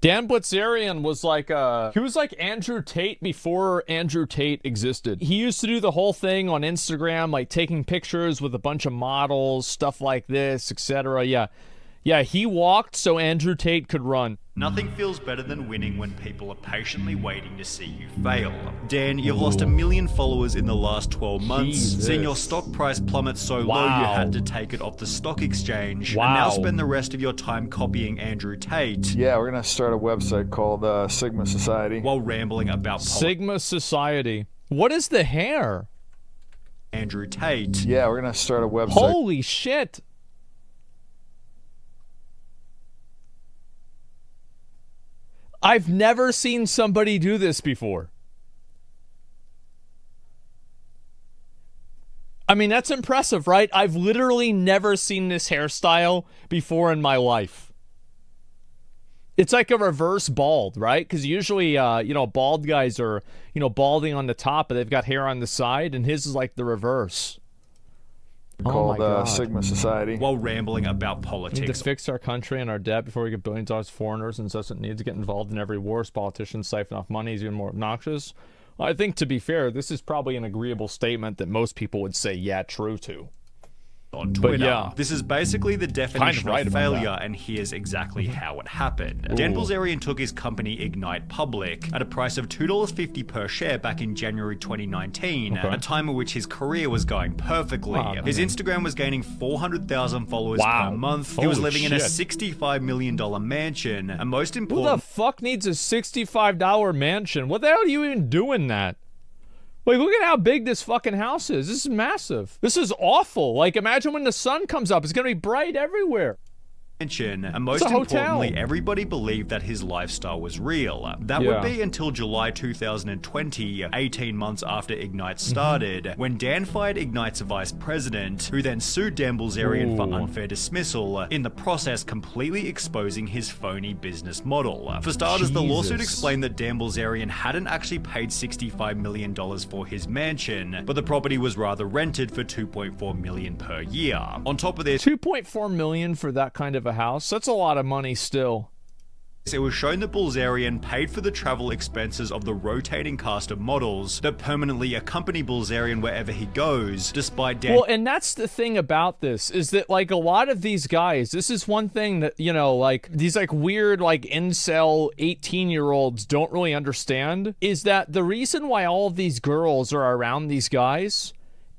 Dan Bilzerian was like he was like Andrew Tate before Andrew Tate existed. He used to do the whole thing on Instagram, like taking pictures with a bunch of models, stuff like this, etc. Yeah, he walked so Andrew Tate could run. Nothing feels better than winning when people are patiently waiting to see you fail. Dan, you've lost 1 million followers in the last 12 months, seeing your stock price plummet so low you had to take it off the stock exchange, and now spend the rest of your time copying Andrew Tate. Yeah, we're gonna start a website called Sigma Society. While rambling about Sigma Society. What is the hair? Andrew Tate. Yeah, we're gonna start a website. Holy shit. I've never seen somebody do this before. I mean, that's impressive, right? I've literally never seen this hairstyle before in my life. It's like a reverse bald, right? Because usually, bald guys are, balding on the top, but they've got hair on the side, and his is like the reverse. Called Sigma Society. While rambling about We politics. need to fix our country and our debt before we get billions of dollars foreigners, and doesn't need to get involved in every war. As politicians siphon off money is even more obnoxious. I think, to be fair, this is probably an agreeable statement that most people would say, yeah, true to. On Twitter. But yeah, this is basically the definition right of about failure, that. and here's exactly how it happened. Dan Bilzerian took his company Ignite public at a price of $2.50 per share back in January 2019, a time in which his career was going perfectly. His Instagram was gaining 400,000 followers per month. He was living in a $65 million mansion, and most important... Who the fuck needs a $65 mansion? What the hell are you even doing that? Like, look at how big this fucking house is. This is massive. This is awful. Like, imagine when the sun comes up. It's going to be bright everywhere. And most importantly, everybody believed that his lifestyle was real. That would be until July 2020, 18 months after Ignite started, when Dan fired Ignite's vice president, who then sued Dan Bilzerian for unfair dismissal, in the process completely exposing his phony business model. For starters, the lawsuit explained that Dan Bilzerian hadn't actually paid $65 million for his mansion, but the property was rather rented for $2.4 million per year. On top of this, $2.4 million for that kind of a house? That's a lot of money still. It was shown that Bilzerian paid for the travel expenses of the rotating cast of models that permanently accompany Bilzerian wherever he goes, despite Dan... Well, and that's the thing about this, is that, like, a lot of these guys, this is one thing that, like, these, like, weird, like, incel 18-year-olds don't really understand, is that the reason why all of these girls are around these guys...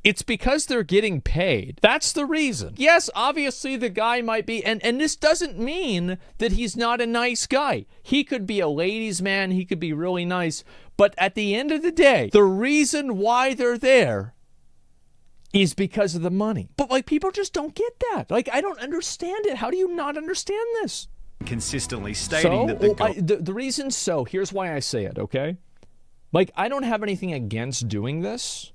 it's because they're getting paid. That's the reason. Yes, obviously the guy might be, and this doesn't mean that he's not a nice guy. He could be a ladies' man, he could be really nice, but at the end of the day, the reason why they're there is because of the money. But, like, people just don't get that. Like, I don't understand it. How do you not understand this? Consistently stating that the reason so, here's why I say it, okay? Like, I don't have anything against doing this,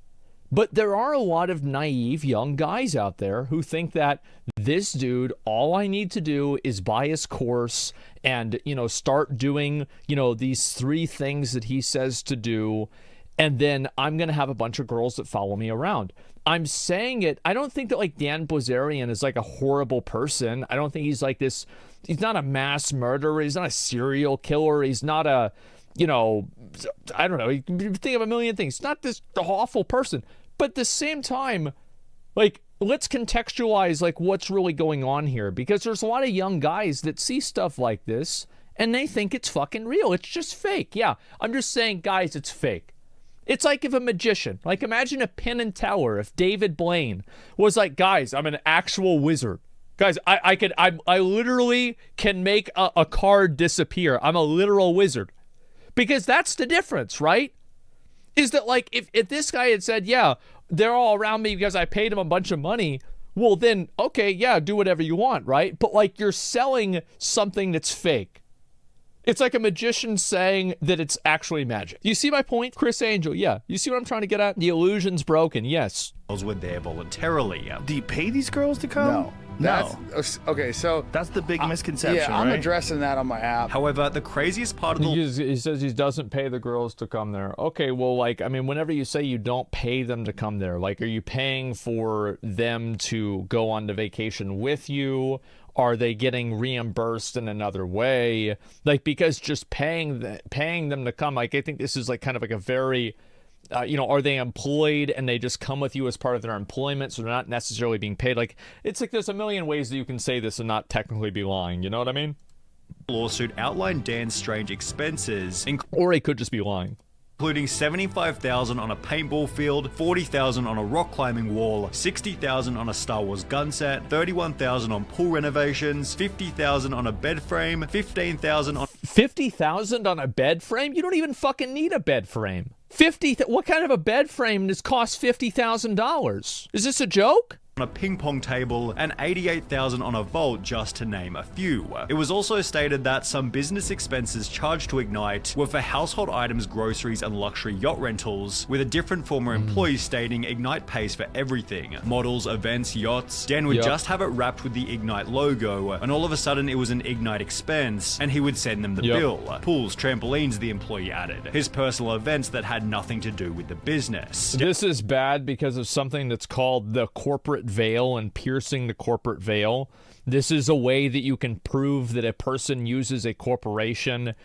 but there are a lot of naive young guys out there who think that this dude, all I need to do is buy his course and, start doing, these 3 things that he says to do, and then I'm going to have a bunch of girls that follow me around. I'm saying it, I don't think that, like, Dan Bilzerian is, like, a horrible person. I don't think he's like this, he's not a mass murderer, he's not a serial killer, he's not a... I don't know, you can think of a million things. It's not this awful person. But at the same time, like, let's contextualize, like, what's really going on here. Because there's a lot of young guys that see stuff like this, and they think it's fucking real. It's just fake. Yeah, I'm just saying, guys, it's fake. It's like if a magician, like, imagine a Penn and Teller, if David Blaine was like, guys, I'm an actual wizard. Guys, I literally can make a card disappear. I'm a literal wizard. Because that's the difference, right? Is that, like, if this guy had said, yeah, they're all around me because I paid him a bunch of money, well then, okay, yeah, do whatever you want, right? But, like, you're selling something that's fake. It's like a magician saying that it's actually magic. You see my point? Chris Angel, yeah. You see what I'm trying to get at? The illusion's broken, yes. Were there voluntarily. Do you pay these girls to come? No. Okay, so... that's the big misconception, I'm right? addressing that on my app. However, the craziest part of the... He says he doesn't pay the girls to come there. Okay, well, like, I mean, whenever you say you don't pay them to come there, like, are you paying for them to go on the vacation with you? Are they getting reimbursed in another way? Like, because just paying them to come, like, I think this is like kind of like a very, are they employed and they just come with you as part of their employment, so they're not necessarily being paid? Like, it's like there's a million ways that you can say this and not technically be lying. You know what I mean? Lawsuit outlined Dan's strange expenses, or he could just be lying. Including $75,000 on a paintball field, $40,000 on a rock climbing wall, $60,000 on a Star Wars gun set, $31,000 on pool renovations, $50,000 on a bed frame, $15,000 on $50,000 on a bed frame? You don't even fucking need a bed frame. What kind of a bed frame does cost $50,000? Is this a joke? On a ping pong table, and $88,000 on a vault, just to name a few. It was also stated that some business expenses charged to Ignite were for household items, groceries, and luxury yacht rentals, with a different former employee stating Ignite pays for everything. Models, events, yachts. Dan would just have it wrapped with the Ignite logo, and all of a sudden it was an Ignite expense, and he would send them the bill. Pools, trampolines, the employee added. His personal events that had nothing to do with the business. This is bad because of something that's called the corporate veil and piercing the corporate veil. This is a way that you can prove that a person uses a corporation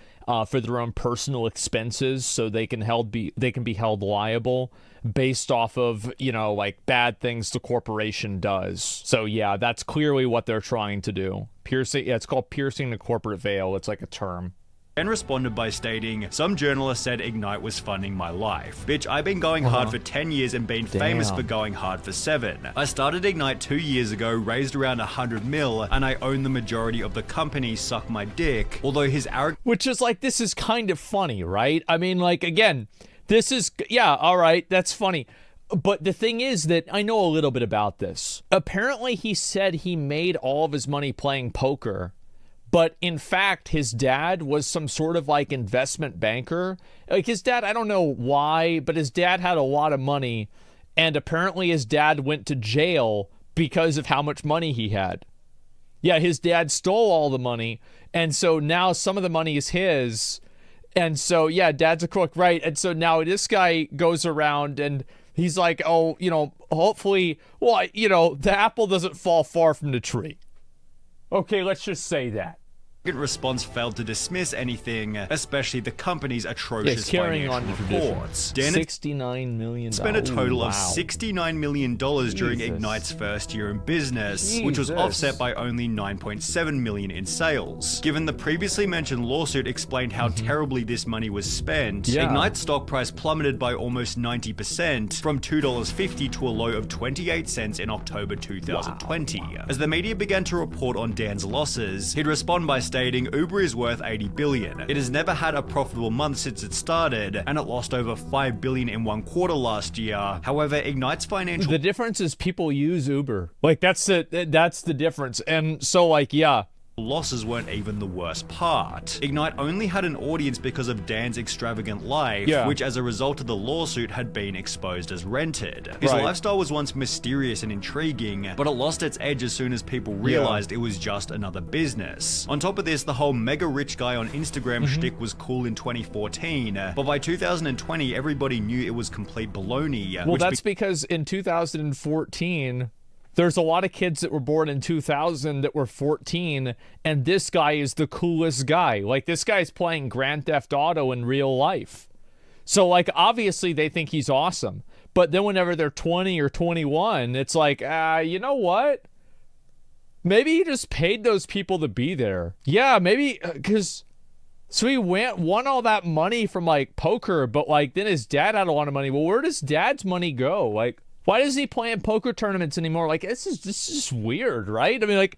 for their own personal expenses, so they can be held liable based off of, like bad things the corporation does. So yeah, that's clearly what they're trying to do. It's called piercing the corporate veil. It's like a term. And responded by stating, some journalist said Ignite was funding my life. Bitch, I've been going hard for 10 years and been famous for going hard for 7. I started Ignite 2 years ago, raised around 100 mil, and I own the majority of the company, suck my dick. Although his arrogance... Which is like, this is kind of funny, right? I mean, like, again, this is, yeah, all right, that's funny. But the thing is that I know a little bit about this. Apparently he said he made all of his money playing poker. But in fact, his dad was some sort of like investment banker. Like his dad, I don't know why, but his dad had a lot of money. And apparently his dad went to jail because of how much money he had. Yeah, his dad stole all the money. And so now some of the money is his. And so, yeah, dad's a crook, right? And so now this guy goes around and he's like, oh, hopefully, well, the apple doesn't fall far from the tree. Okay, let's just say that. Response failed to dismiss anything, especially the company's atrocious carrying financial on reports. $69 million. Spent a total of $69 million during Ignite's first year in business, which was offset by only $9.7 million in sales. Given the previously mentioned lawsuit explained how terribly this money was spent, Ignite's stock price plummeted by almost 90%, from $2.50 to a low of 28 cents in October 2020. As the media began to report on Dan's losses, he'd respond by stating Uber is worth $80 billion. It has never had a profitable month since it started, and it lost over $5 billion in one quarter last year. However, Ignite's financial... The difference is people use Uber. Like, that's the difference. And so, like, yeah. Losses weren't even the worst part. Ignite only had an audience because of Dan's extravagant life, which as a result of the lawsuit had been exposed as rented. His lifestyle was once mysterious and intriguing, but it lost its edge as soon as people realized it was just another business. On top of this, the whole mega rich guy on Instagram shtick was cool in 2014, but by 2020, everybody knew it was complete baloney. Well, that's because in 2014... there's a lot of kids that were born in 2000 that were 14, and this guy is the coolest guy. Like, this guy's playing Grand Theft Auto in real life. So, like, obviously they think he's awesome. But then whenever they're 20 or 21, it's like, you know what? Maybe he just paid those people to be there. Yeah, maybe, because... So he won all that money from, like, poker, but, like, then his dad had a lot of money. Well, where does dad's money go? Like... why doesn't he play in poker tournaments anymore? Like, this is just weird, right? I mean, like,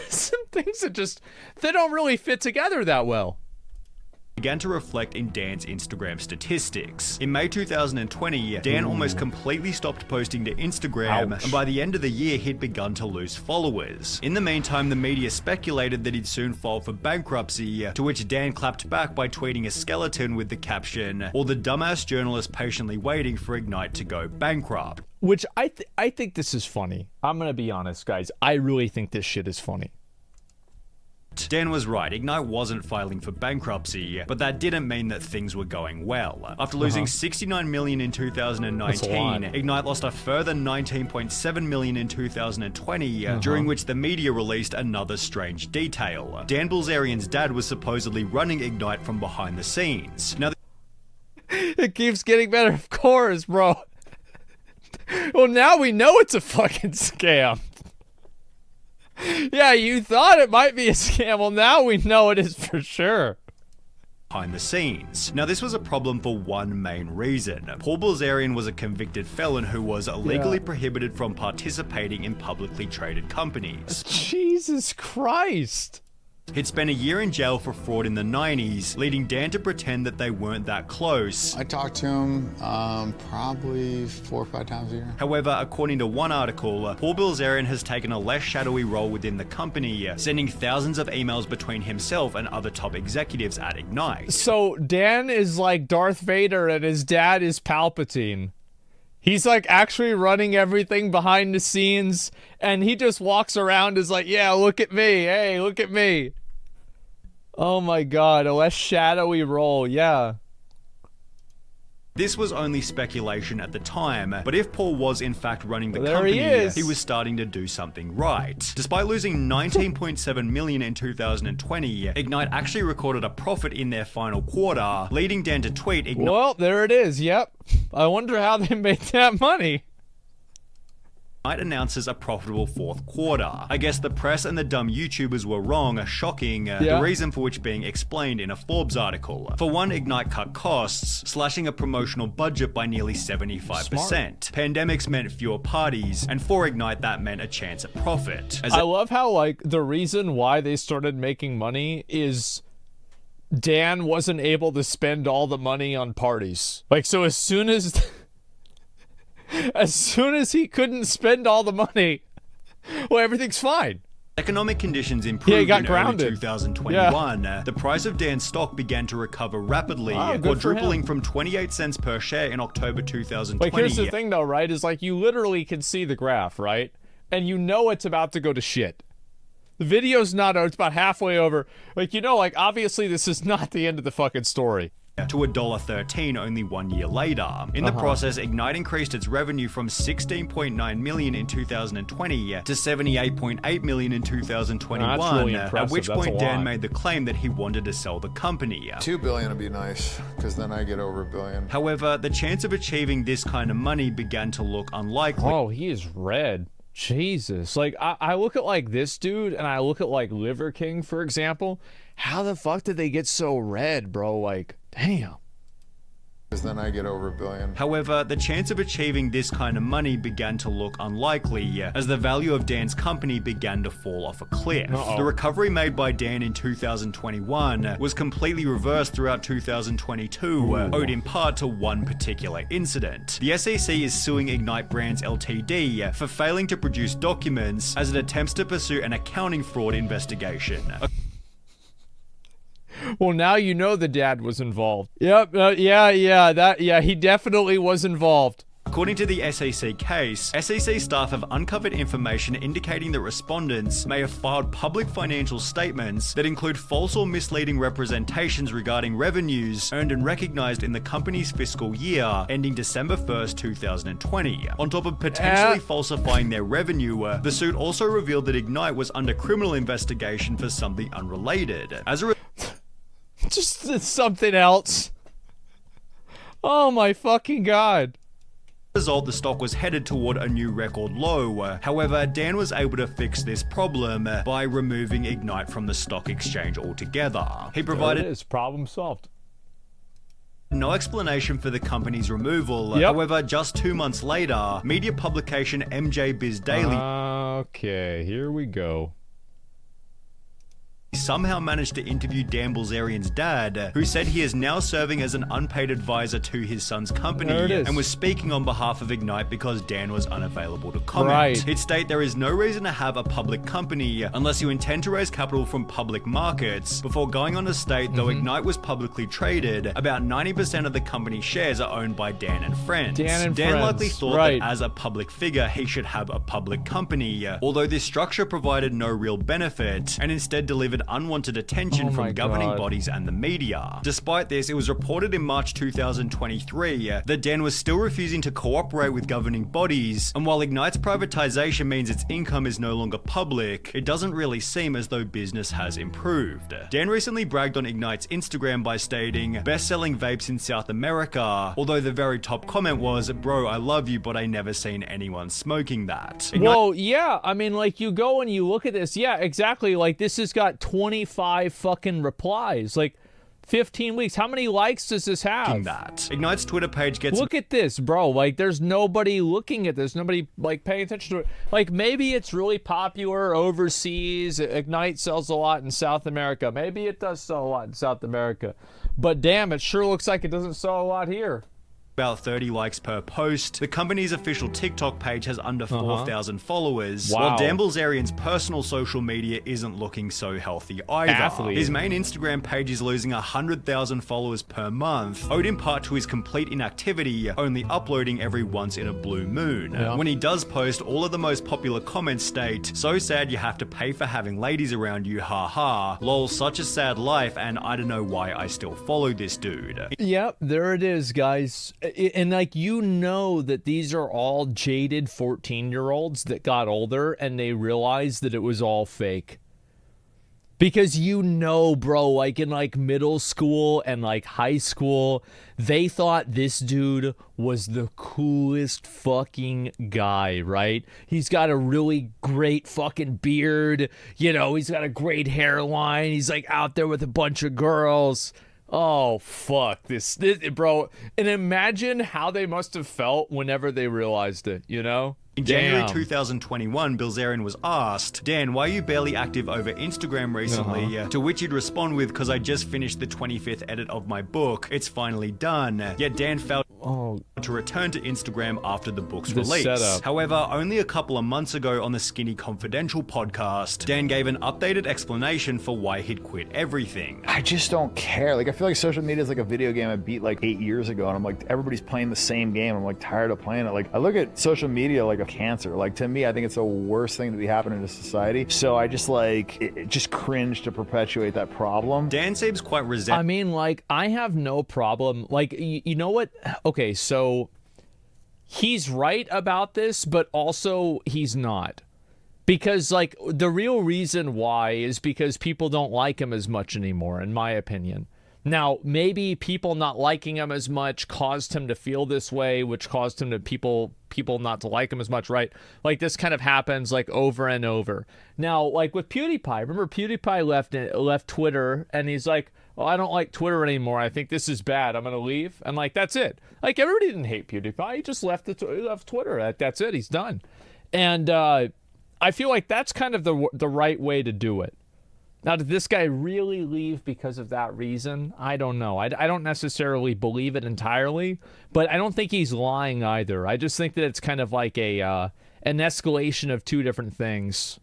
some things that they don't really fit together that well. Began to reflect in Dan's Instagram statistics. In May 2020, Dan almost completely stopped posting to Instagram, and by the end of the year, he'd begun to lose followers. In the meantime, the media speculated that he'd soon file for bankruptcy, to which Dan clapped back by tweeting a skeleton with the caption, "Or the dumbass journalist patiently waiting for Ignite to go bankrupt." Which I think this is funny. I'm gonna be honest, guys. I really think this shit is funny. Dan was right, Ignite wasn't filing for bankruptcy, but that didn't mean that things were going well. After losing $69 million in 2019, Ignite lost a further $19.7 million in 2020, during which the media released another strange detail. Dan Bilzerian's dad was supposedly running Ignite from behind the scenes. Now, it keeps getting better, of course, bro. Well, now we know it's a fucking scam. Yeah, you thought it might be a scam. Well, now we know it is for sure. Behind the scenes. Now, this was a problem for one main reason. Paul Bilzerian was a convicted felon who was legally prohibited from participating in publicly traded companies. Jesus Christ. He'd spent a year in jail for fraud in the 90s, leading Dan to pretend that they weren't that close. I talked to him probably 4 or 5 times a year. However, according to one article, Paul Bilzerian has taken a less shadowy role within the company, sending thousands of emails between himself and other top executives at Ignite. So Dan is like Darth Vader and his dad is Palpatine. He's like actually running everything behind the scenes, and he just walks around is like, yeah, look at me. Hey, look at me. Oh my God, a less shadowy role, yeah. This was only speculation at the time, but if Paul was in fact running the company, he was starting to do something right. Despite losing $19.7 million in 2020, Ignite actually recorded a profit in their final quarter, leading Dan to tweet Ignite. Well, there it is, yep. I wonder how they made that money. Ignite announces a profitable fourth quarter. I guess the press and the dumb YouTubers were wrong, shocking, the reason for which being explained in a Forbes article. For one, Ignite cut costs, slashing a promotional budget by nearly 75%. Smart. Pandemics meant fewer parties, and for Ignite that meant a chance at profit. I love how, like, the reason why they started making money is Dan wasn't able to spend all the money on parties. Like, so as soon as he couldn't spend all the money, well, everything's fine. Economic conditions improved got in grounded. early 2021. The price of Dan's stock began to recover rapidly, quadrupling from 28 cents per share in October 2020. Like, here's the thing, though, right? Is like you literally can see the graph, right? And you know it's about to go to shit. The video's not over. It's about halfway over. Like, you know, like, obviously this is not the end of the fucking story. To $1.13 only 1 year later. In the process, Ignite increased its revenue from $16.9 million in 2020 to $78.8 million in 2021, that's really impressive. at which That's point a Dan lot. made the claim that he wanted to sell the company. $2 billion would be nice, because then I get over $1 billion. However, the chance of achieving this kind of money began to look unlikely. Oh, he is red. Jesus. Like, I look at, like, this dude, and I look at, like, Liver King, for example. How the fuck did they get so red, bro? Like, damn. Because then I get over $1 billion. However, the chance of achieving this kind of money began to look unlikely, as the value of Dan's company began to fall off a cliff. The recovery made by Dan in 2021 was completely reversed throughout 2022, owed in part to one particular incident. The SEC is suing Ignite Brands Ltd. for failing to produce documents as it attempts to pursue an accounting fraud investigation. Well, now you know the dad was involved. Yep, he definitely was involved. According to the SEC case, SEC staff have uncovered information indicating that respondents may have filed public financial statements that include false or misleading representations regarding revenues earned and recognized in the company's fiscal year ending December 1st, 2020. On top of potentially falsifying their revenue, the suit also revealed that Ignite was under criminal investigation for something unrelated. As a Just something else. Oh my fucking God. result, the stock was headed toward a new record low. However, Dan was able to fix this problem by removing Ignite from the stock exchange altogether. He provided problem solved. No explanation for the company's removal. However, just 2 months later, media publication MJ Biz Daily Okay, here we go. somehow managed to interview Dan Bilzerian's dad, who said he is now serving as an unpaid advisor to his son's company and was speaking on behalf of Ignite because Dan was unavailable to comment. He'd state there is no reason to have a public company unless you intend to raise capital from public markets, before going on to state though Ignite was publicly traded, about 90% of the company's shares are owned by Dan and friends. Dan likely thought that as a public figure he should have a public company, although this structure provided no real benefit and instead delivered attracted unwanted attention from governing bodies and the media. Despite this, it was reported in March 2023 that Dan was still refusing to cooperate with governing bodies, and while Ignite's privatization means its income is no longer public, it doesn't really seem as though business has improved. Dan recently bragged on Ignite's Instagram by stating, "Best-selling vapes in South America," although the very top comment was, "Bro, I love you, but I never seen anyone smoking that." Well, yeah, I mean, like, you go and you look at this, yeah, exactly, like, this has got 25 fucking replies, like, 15 weeks. How many likes does this have? That. Ignite's Twitter page gets... Look at this, bro. Like, there's nobody looking at this. Nobody, like, paying attention to it. Like, maybe it's really popular overseas. Ignite sells a lot in South America. Maybe it does sell a lot in South America. But damn, it sure looks like it doesn't sell a lot here. About 30 likes per post. The company's official TikTok page has under 4,000 followers, while Dan Bilzerian's personal social media isn't looking so healthy either. His main Instagram page is losing 100,000 followers per month, owed in part to his complete inactivity, only uploading every once in a blue moon. When he does post, all of the most popular comments state, "So sad you have to pay for having ladies around you, haha, lol, such a sad life, and I don't know why I still follow this dude." Yep, there it is, guys. And, like, you know that these are all jaded 14-year-olds that got older and they realized that it was all fake. Because you know, bro, like, in, like, middle school and, like, high school, they thought this dude was the coolest fucking guy, right? He's got a really great fucking beard. You know, he's got a great hairline. He's, like, out there with a bunch of girls. Oh, fuck. This, bro. And imagine how they must have felt whenever they realized it, you know? In January 2021, Bilzerian was asked, "Dan, why are you barely active over Instagram recently?" To which he'd respond with, "Because I just finished the 25th edit of my book. It's finally done." Yet Dan failed to return to Instagram after the book's release. However, only a couple of months ago on the Skinny Confidential podcast, Dan gave an updated explanation for why he'd quit everything. I just don't care. Like, I feel like social media is like a video game I beat like 8 years ago, and I'm like, everybody's playing the same game. I'm like tired of playing it. Like, I look at social media like a cancer. Like, to me, I think it's the worst thing to be happening to society. So I just just cringe to perpetuate that problem. Dan seems quite resentful. I mean, like, I have no problem. Like, you know what? Okay, so he's right about this, but also he's not. Because, like, the real reason why is because people don't like him as much anymore, in my opinion. Now, maybe people not liking him as much caused him to feel this way, which caused him to people not to like him as much, right? Like, this kind of happens, like, over and over. Now, like, with PewDiePie, remember PewDiePie left Twitter, and he's like, "Oh, I don't like Twitter anymore. I think this is bad. I'm going to leave." And, like, that's it. Like, everybody didn't hate PewDiePie. He just left Twitter. That's it. He's done. And I feel like that's kind of the right way to do it. Now, did this guy really leave because of that reason? I don't know. I don't necessarily believe it entirely, but I don't think he's lying either. I just think that it's kind of like an escalation of two different things.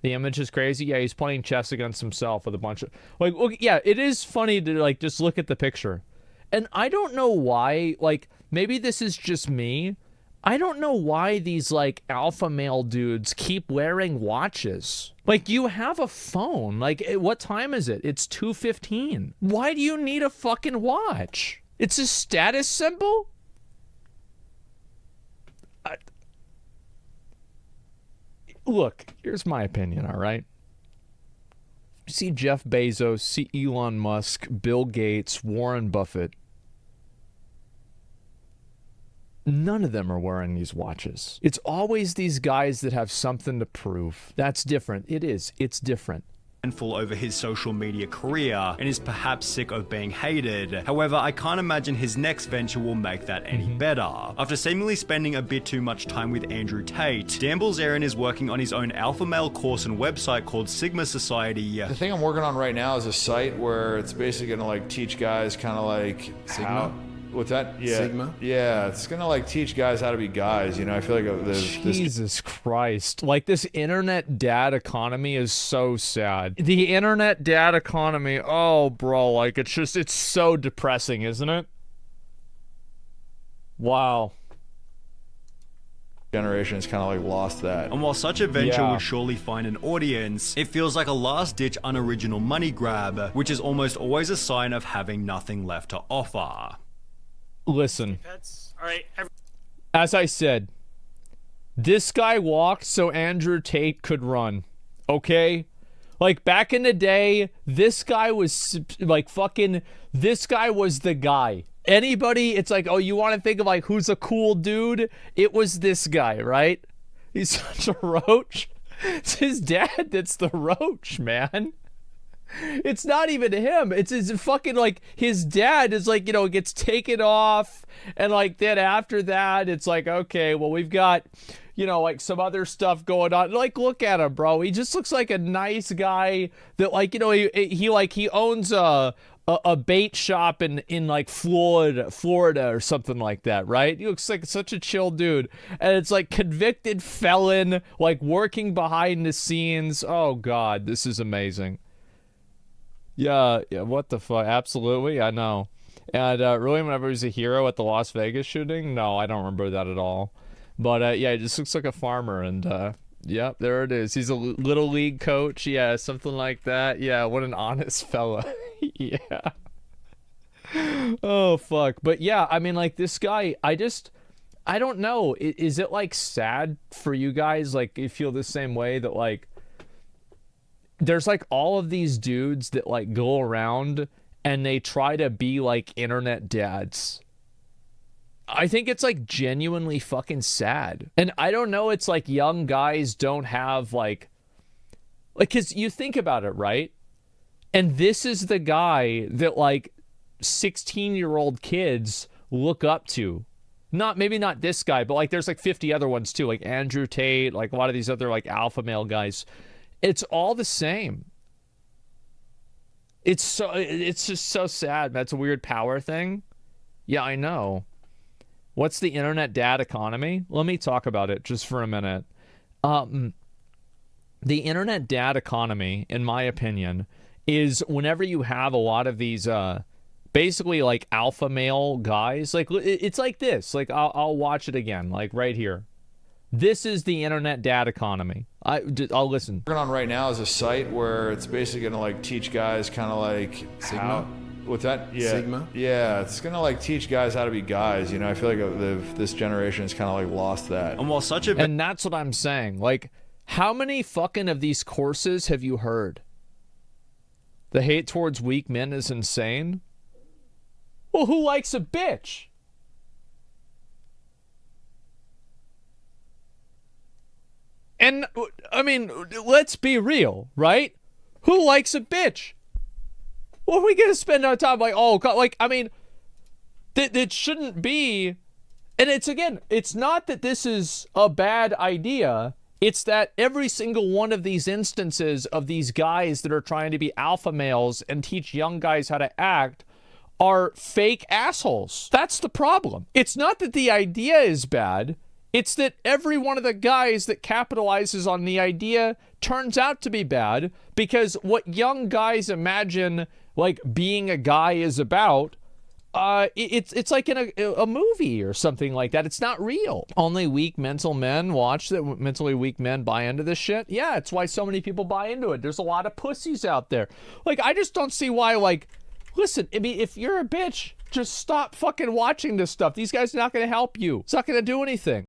The image is crazy. Yeah, he's playing chess against himself with a bunch of... Like, look, yeah, it is funny to, like, just look at the picture. And I don't know why, like, maybe this is just me. I don't know why these, like, alpha male dudes keep wearing watches. Like, you have a phone. Like, what time is it? It's 2:15. Why do you need a fucking watch? It's a status symbol? Look, here's my opinion, all right? See Jeff Bezos, see Elon Musk, Bill Gates, Warren Buffett. None of them are wearing these watches. It's always these guys that have something to prove. That's different. It is. It's different. Over his social media career and is perhaps sick of being hated. However, I can't imagine his next venture will make that any better. After seemingly spending a bit too much time with Andrew Tate, Dan Bilzerian is working on his own alpha male course and website called Sigma Society. The thing I'm working on right now is a site where it's basically going to like teach guys kind of like Sigma? What's that? Yeah. Sigma? Yeah, it's gonna like teach guys how to be guys. You know, I feel like there's Jesus Christ. Like, this internet dad economy is so sad. The internet dad economy, oh, bro, like, it's so depressing, isn't it? Wow. generation has kind of like lost that. And while such a venture would surely find an audience, it feels like a last-ditch unoriginal money grab, which is almost always a sign of having nothing left to offer. Listen, all right. As I said, this guy walked so Andrew Tate could run, okay? Like, back in the day, this guy was, like, fucking, this guy was the guy. Anybody, it's like, oh, you want to think of, like, who's a cool dude? It was this guy, right? He's such a roach. It's his dad that's the roach, man. It's not even him. It's his fucking, like, his dad is, like, you know, gets taken off. And, like, then after that, it's like, okay, well, we've got, you know, like, some other stuff going on. Like, look at him, bro. He just looks like a nice guy that, like, you know, he owns a bait shop in like Florida or something like that, right? He looks like such a chill dude. And it's like convicted felon, like working behind the scenes. Oh, God, this is amazing. Yeah, what the fuck? Absolutely, I know. And really, whenever he was a hero at the Las Vegas shooting, no, I don't remember that at all. But yeah, he just looks like a farmer, and yep, there it is. He's a little league coach, yeah, something like that. Yeah, what an honest fella. Yeah. Oh, fuck. But yeah, I mean, like, this guy, I don't know. Is it, like, sad for you guys? Like, you feel the same way that, like, there's, like, all of these dudes that, like, go around and they try to be, like, internet dads. I think it's, like, genuinely fucking sad. And I don't know, it's like young guys don't have, like, because you think about it, right? And this is the guy that, like, 16-year-old kids look up to. Maybe not this guy, but, like, there's, like, 50 other ones, too. Like, Andrew Tate, like, a lot of these other, like, alpha male guys. It's all the same. It's just so sad. That's a weird power thing. Yeah, I know. What's the internet dad economy? Let me talk about it just for a minute. The internet dad economy, in my opinion, is whenever you have a lot of these basically like alpha male guys. Like, it's like this. Like, I'll watch it again, like right here. This is the internet dad economy. I'll listen. Working on right now is a site where it's basically going to like teach guys kind of like Sigma? What's that? Yeah. Sigma? Yeah, it's going to like teach guys how to be guys. You know, I feel like this generation has kind of like lost that. And while such and that's what I'm saying. Like, how many fucking of these courses have you heard? The hate towards weak men is insane. Well, who likes a bitch? And, I mean, let's be real, right? Who likes a bitch? What are we going to spend our time like, oh, God, like, I mean, that shouldn't be. And it's, again, it's not that this is a bad idea. It's that every single one of these instances of these guys that are trying to be alpha males and teach young guys how to act are fake assholes. That's the problem. It's not that the idea is bad. It's that every one of the guys that capitalizes on the idea turns out to be bad, because what young guys imagine like being a guy is about, it's like in a movie or something like that. It's not real. Only weak mental men watch that. Mentally weak men buy into this shit. Yeah, it's why so many people buy into it. There's a lot of pussies out there. Like, I just don't see why. Like, listen, I mean, if you're a bitch, just stop fucking watching this stuff. These guys are not going to help you. It's not going to do anything.